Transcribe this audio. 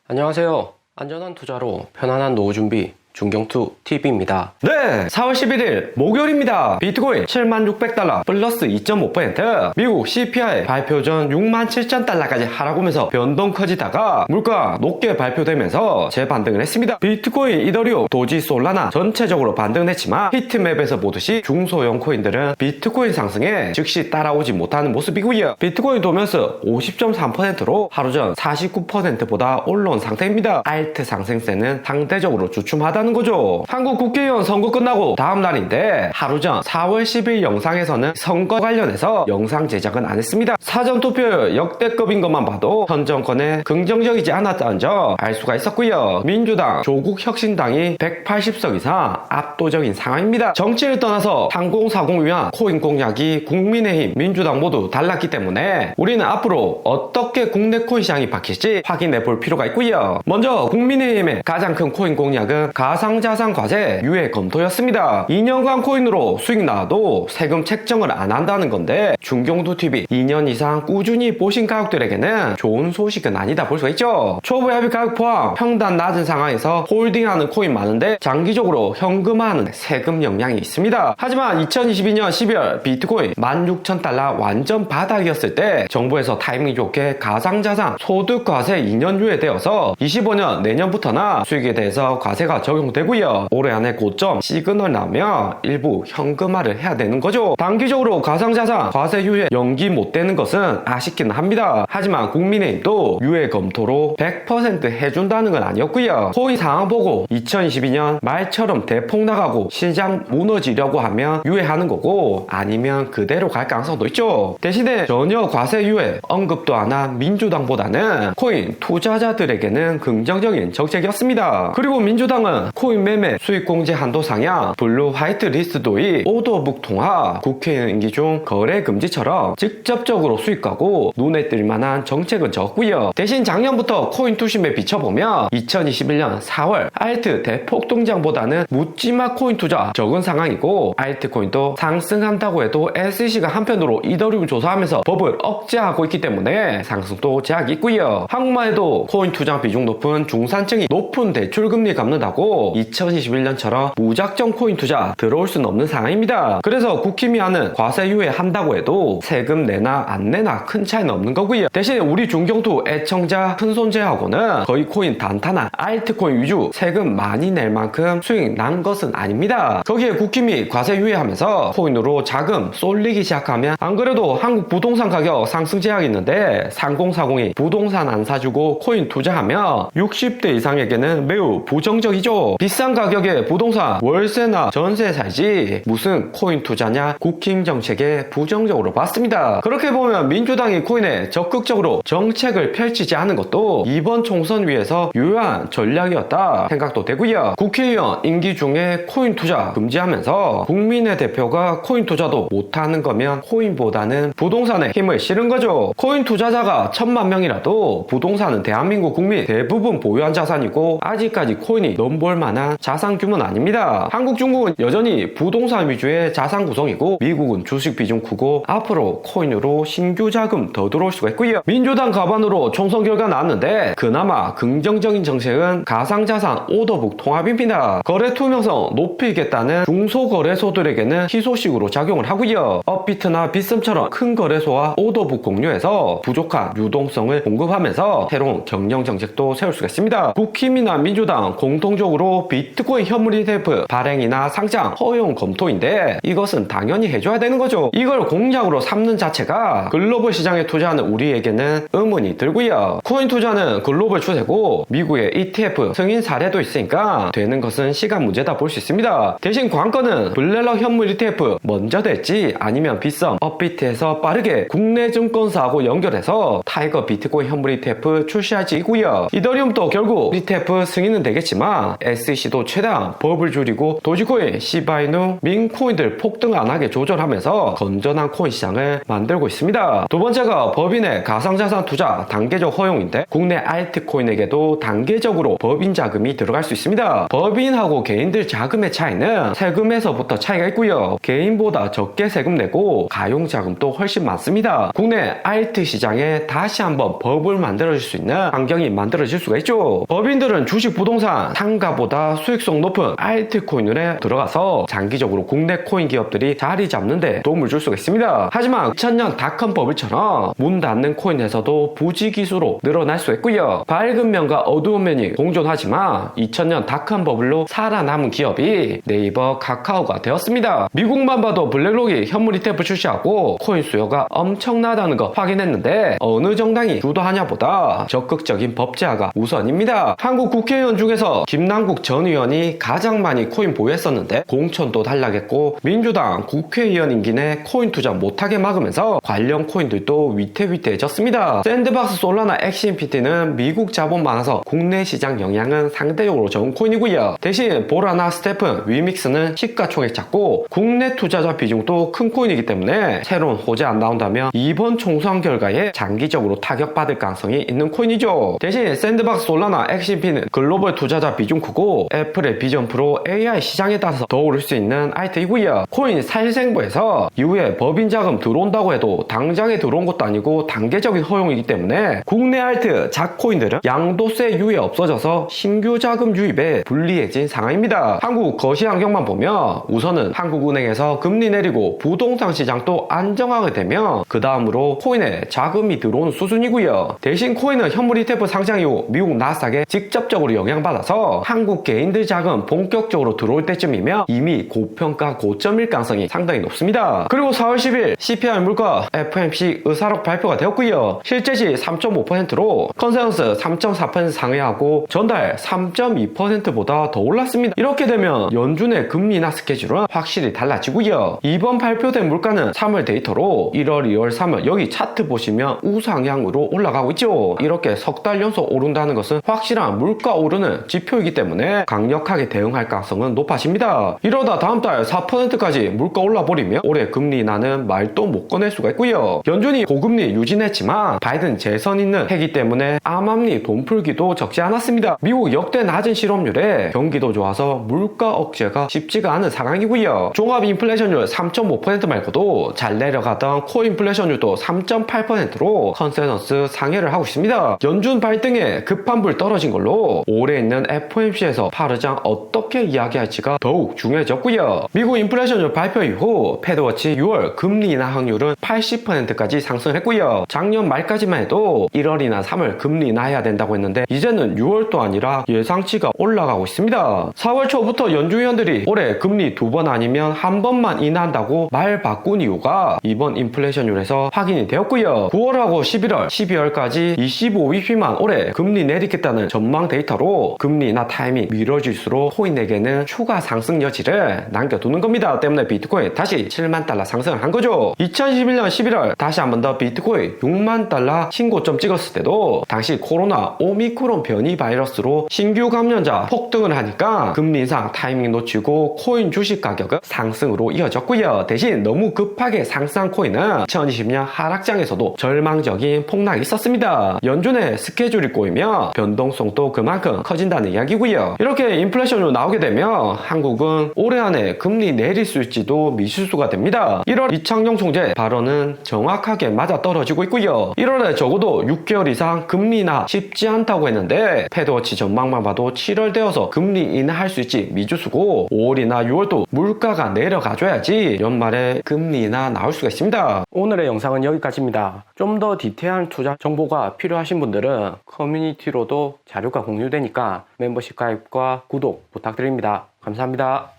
안녕하세요. 안전한 투자로 편안한 노후 준비 중경투TV입니다. 네, 4월 11일 목요일입니다. 비트코인 76,600달러 플러스 2.5%, 미국 CPI 발표 전 67,000달러까지 하락하면서 변동 커지다가 물가 높게 발표되면서 재반등을 했습니다. 비트코인, 이더리움, 도지, 솔라나 전체적으로 반등을 했지만 히트맵에서 보듯이 중소형 코인들은 비트코인 상승에 즉시 따라오지 못하는 모습이고요. 비트코인 도면수 50.3%로 하루 전 49%보다 올라온 상태입니다. 알트 상승세는 상대적으로 주춤하다는 거죠. 한국 국회의원 선거 끝나고 다음 날인데 하루 전 4월 10일 영상에서는 선거 관련해서 영상 제작은 안 했습니다. 사전투표율 역대급인 것만 봐도 현 정권에 긍정적이지 않았다는 점 알 수가 있었고요. 민주당, 조국혁신당이 180석 이상 압도적인 상황입니다. 정치를 떠나서 3040 위한 코인 공략이 국민의힘, 민주당 모두 달랐기 때문에 우리는 앞으로 어떻게 국내 코인 시장이 바뀔지 확인해 볼 필요가 있고요. 먼저 국민의힘의 가장 큰 코인 공략은 가상자산 과세 유예 검토였습니다. 2년간 코인으로 수익 나와도 세금 책정을 안 한다는 건데 중경투TV 2년 이상 꾸준히 보신 가족들에게는 좋은 소식은 아니다 볼 수가 있죠. 초보 합의 가격 포함 평단 낮은 상황에서 홀딩하는 코인 많은데 장기적으로 현금화하는 세금 영향이 있습니다. 하지만 2022년 12월 비트코인 16,000달러 완전 바닥이었을 때 정부에서 타이밍 좋게 가상자산 소득과세 2년 유예되어서 25년 내년부터나 수익에 대해서 과세가 적용되고요. 올해 안에 고점 시그널 나오면 일부 현금화를 해야 되는 거죠. 단기적으로 가상자산 과세 유예 연기 못 되는 것은 아쉽긴 합니다. 하지만 국민의힘도 유예 검토로 100% 해준다는 건 아니었고요. 코인 상황 보고 2022년 말처럼 대폭 나가고 시장 무너지려고 하면 유예하는 거고 아니면 그대로 갈 가능성도 있죠. 대신에 전혀 과세 유예 언급도 안 한 민주당보다는 코인 투자자들에게는 긍정적인 정책이었습니다. 그리고 민주당은 코인 매매 수익공제 한도 상향, 블루 화이트 리스트 도입, 오더북 통화, 국회의원 임기 중 거래 금지처럼 직접적으로 수익가고 눈에 띌 만한 정책은 적고요. 대신 작년부터 코인 투심에 비춰보면 2021년 4월 알트 대폭 등장보다는 묻지마 코인 투자 적은 상황이고 알트코인도 상승한다고 해도 SEC가 한편으로 이더리움 조사하면서 법을 억제하고 있기 때문에 상승도 제약이 있고요. 한국만 해도 코인 투자 비중 높은 중산층이 높은 대출금리 갚는다고 2021년처럼 무작정 코인 투자 들어올 수는 없는 상황입니다. 그래서 국힘이 하는 과세 유예 한다고 해도 세금 내나 안 내나 큰 차이는 없는 거고요. 대신 우리 중경투 애청자 큰 손재하고는 거의 코인 단타나 알트코인 위주 세금 많이 낼 만큼 수익 난 것은 아닙니다. 거기에 국힘이 과세 유예하면서 코인으로 자금 쏠리기 시작하면 안 그래도 한국 부동산 가격 상승 제약이 있는데 3040이 부동산 안 사주고 코인 투자하면 60대 이상에게는 매우 부정적이죠. 비싼 가격에 부동산 월세나 전세 살지 무슨 코인 투자냐 국힘 정책에 부정적으로 봤습니다. 그렇게 보면 민주당이 코인에 적극적으로 정책을 펼치지 않은 것도 이번 총선 위에서 유효한 전략이었다 생각도 되고요. 국회의원 임기 중에 코인 투자 금지하면서 국민의 대표가 코인 투자도 못하는 거면 코인보다는 부동산에 힘을 실은 거죠. 코인 투자자가 1,000만 명이라도 부동산은 대한민국 국민 대부분 보유한 자산이고 아직까지 코인이 넘볼 만한 자산 규모는 아닙니다. 한국, 중국은 여전히 부동산 위주의 자산 구성이고 미국은 주식 비중 크고 앞으로 코인으로 신규 자금 더 들어올 수가 있고요. 민주당 가반으로 총선 결과 나왔는데 그나마 긍정적인 정책은 가상자산 오더북 통합입니다. 거래 투명성 높이겠다는 중소거래소들에게는 희소식으로 작용을 하고요. 업비트나 빗썸처럼 큰 거래소와 오더북 공유해서 부족한 유동성을 공급하면서 새로운 경영 정책도 세울 수가 있습니다. 국힘이나 민주당 공통적으로 비트코인 현물 ETF 발행이나 상장 허용 검토인데 이것은 당연히 해줘야 되는 거죠. 이걸 공약으로 삼는 자체가 글로벌 시장에 투자하는 우리에게는 의문이 들고요. 코인 투자는 글로벌 추세고 미국의 ETF 승인 사례도 있으니까 되는 것은 시간 문제다 볼 수 있습니다. 대신 관건은 블랙락 현물 ETF 먼저 될지 아니면 빗썸, 업비트에서 빠르게 국내 증권사하고 연결해서 타이거 비트코인 현물 ETF 출시할지이고요. 이더리움도 결국 ETF 승인은 되겠지만 SEC도 최대한 법을 줄이고 도지코인, 시바이누, 민코인들 폭등 안 하게 조절하면서 건전한 코인 시장을 만들고 있습니다. 두 번째가 법인의 가상자산 투자 단계적 허용인데 국내 알트코인에게도 단계적으로 법인 자금이 들어갈 수 있습니다. 법인하고 개인들 자금의 차이는 세금에서부터 차이가 있고요. 개인보다 적게 세금 내고 가용 자금도 훨씬 많습니다. 국내 알트 시장에 다시 한번 법을 만들어줄 수 있는 환경이 만들어질 수가 있죠. 법인들은 주식 부동산 상가보다 수익성 높은 알트코인에 들어가서 장기적으로 국내 코인 기업들이 자리 잡는데 도움을 줄 수가 있습니다. 하지만 2000년 닷컴 버블처럼 문 닫는 코인에서도 부지기수로 늘어날 수 있고요. 밝은 면과 어두운 면이 공존하지만 2000년 닷컴 버블로 살아남은 기업이 네이버, 카카오가 되었습니다. 미국만 봐도 블랙록이 현물 ETF 출시하고 코인 수요가 엄청나다는 거 확인했는데 어느 정당이 주도하냐보다 적극적인 법 제화가 우선입니다. 한국 국회의원 중에서 김남국 전 의원이 가장 많이 코인 보유했었는데 공천도 탈락했고 민주당 국회의원 임기 내 코인 투자 못하게 막으면서 관련 코인들도 위태위태해졌습니다. 샌드박스 솔라나 엑시인피티는 미국 자본 많아서 국내 시장 영향은 상대적으로 적은 코인이고요. 대신 보라나 스테픈, 위믹스는 시가총액 작고 국내 투자자 비중도 큰 코인이기 때문에 새로운 호재 안 나온다면 이번 총선 결과에 장기적으로 타격받을 가능성이 있는 코인이죠. 대신 샌드박스 솔라나 엑시인피는 글로벌 투자자 비중 크고 애플의 비전 프로 AI 시장에 따라서 더 오를 수 있는 알트이고요. 코인 살생부에서 이후에 법인 자금 들어온다고 해도 당장에 들어온 것도 아니고 단계적인 허용이기 때문에 국내 알트 작코인들은 양도세 유예 없어져서 신규 자금 유입에 불리해진 상황입니다. 한국 거시 환경만 보면 우선은 한국은행에서 금리 내리고 부동산 시장도 안정하게 되면 그 다음으로 코인에 자금이 들어오는 수준이고요. 대신 코인은 현물 ETF 상장 이후 미국 나스닥에 직접적으로 영향받아서 한국 개인들 자금 본격적으로 들어올 때쯤이면 이미 고평가 고점일 가능성이 상당히 높습니다. 그리고 4월 10일 CPI 물가 FOMC 의사록 발표가 되었고요. 실제시 3.5%로 컨센서스 3.4% 상회하고 전달 3.2%보다 더 올랐습니다. 이렇게 되면 연준의 금리 인하 스케줄은 확실히 달라지고요. 이번 발표된 물가는 3월 데이터로 1월, 2월, 3월 여기 차트 보시면 우상향으로 올라가고 있죠. 이렇게 석 달 연속 오른다는 것은 확실한 물가 오르는 지표이기 때문에 강력하게 대응할 가능성은 높아집니다. 이러다 다음 달 4%까지 물가 올라버리면 올해 금리 인하는 말도 못 꺼낼 수가 있고요. 연준이 고금리 유진했지만 바이든 재선 있는 해기 때문에 암암리 돈 풀기도 적지 않았습니다. 미국 역대 낮은 실업률에 경기도 좋아서 물가 억제가 쉽지가 않은 상황이고요. 종합 인플레이션율 3.5% 말고도 잘 내려가던 코인플레이션율도 3.8%로 컨센서스 상회를 하고 있습니다. 연준 발등에 급한 불 떨어진 걸로 올해 있는 FOMC에서 파르장 어떻게 이야기할지가 더욱 중요해졌고요. 미국 인플레이션율 발표 이후 패드워치 6월 금리 인하 확률은 80%까지 상승했고요. 작년 말까지만 해도 1월이나 3월 금리 인하해야 된다고 했는데 이제는 6월도 아니라 예상치가 올라가고 있습니다. 4월 초부터 연준위원들이 올해 금리 2번 아니면 한 번만 인하한다고 말 바꾼 이유가 이번 인플레이션율에서 확인이 되었고요. 9월하고 11월, 12월까지 25bp만 올해 금리 내리겠다는 전망 데이터로 금리 인하 타임이 미뤄질수록 코인에게는 추가 상승 여지를 남겨두는 겁니다. 때문에 비트코인 다시 7만 달러 상승을 한 거죠. 2011년 11월 다시 한 번 더 비트코인 6만 달러 신고점 찍었을 때도 당시 코로나 오미크론 변이 바이러스로 신규 감염자 폭등을 하니까 금리 인상 타이밍 놓치고 코인 주식 가격은 상승으로 이어졌고요. 대신 너무 급하게 상승한 코인은 2020년 하락장에서도 절망적인 폭락이 있었습니다. 연준의 스케줄이 꼬이면 변동성도 그만큼 커진다는 이야기고요. 이렇게 인플레이션으로 나오게 되면 한국은 올해 안에 금리 내릴 수 있을지도 미실수가 됩니다. 1월 이창용 총재 발언은 정확하게 맞아떨어지고 있고요. 1월에 적어도 6개월 이상 금리 인하 쉽지 않다고 했는데 패드워치 전망만 봐도 7월 되어서 금리 인하할 수 있지 미주수고 5월이나 6월도 물가가 내려가줘야지 연말에 금리 인하 나올 수가 있습니다. 오늘의 영상은 여기까지입니다. 좀 더 디테일한 투자 정보가 필요하신 분들은 커뮤니티로도 자료가 공유되니까 멤버십 가입과 구독 부탁드립니다. 감사합니다.